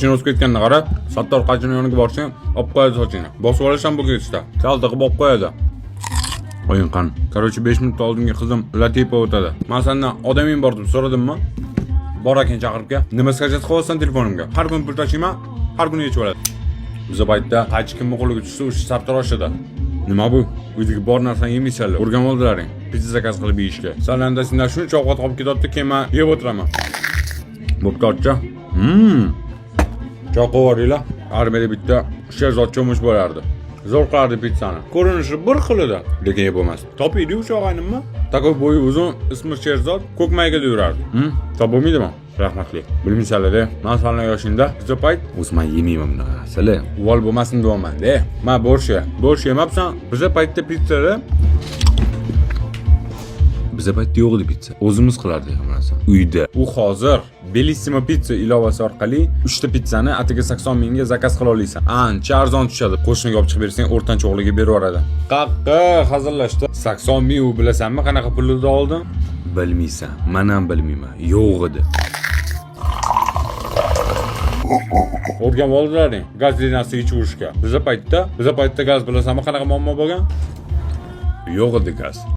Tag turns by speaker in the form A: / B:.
A: Chin o'sib ketganini qara. Sattor qachon yoniga borsang, olib qo'yadi sochingni. Bosib olish ham bu ketishda. Kalta qilib olib qo'yadi. O'yin qan. Короче, 5 minut oldingi qizim Latifa o'tadi. Men sendan odaming bor deb so'radimmi? Bor ekan chaqiribga. Nima skajat qo'yasan telefonimga? Har kun pul tashiyman, har kuni yechib oladi. Biz paytda qaychi kimni qo'liga tushsa, o'sha sartaroshida. Nima bu? Uydagi bor narsani yemaysanlar. O'rganib oldilaring. Pizza zakaz qilib yeyishga. Salanda sendan shuncha ovqat olib ketadi, keyin men yeb o'tiraman. Bo'pti-chi. Choqovaringlar. Armiyada bitta sherzod cho'mish bo'lardi. Zo'r qilardi pizzani. Ko'rinishi bir xil edi, lekin yeb bo'lmas. Topiydi o'sha og'aynimmi? Takoy bo'yi uzun, ismi sherzod, ko'k maygada yurardi. Topolmaydimi? Rahmatli. Bilmaysanlar-da, men sanlar yoshingda bitta payt o'zman yemayman bunaqa. Sizlar uvol bo'lmasin deyapman-da. Men bo'sh yemabsan. Biza paytda pizzada biza paytda yo'q edi pizza. O'zimiz qilardik hammasi. Uyda. U hozir Bellissimo pizza ilovasi orqali 3 ta pizzani atiga 80 mingga zakaz qila olasan. Ancha arzon tushadi. Qo'shniga olib chiqib bersang, o'rtancha o'g'liga berib yuboradi. Qaqqa hazillashdi. 80 ming u bilasanmi, qanaqa pulni oldim? Bilmaysan. Men ham bilmayman. Yo'q edi. O'rganib oldilaring. Gaz liniyasi ichib urishga. Biza paytda gaz bilasanmi, qanaqa muammo bo'lgan? Yo'q edi gaz.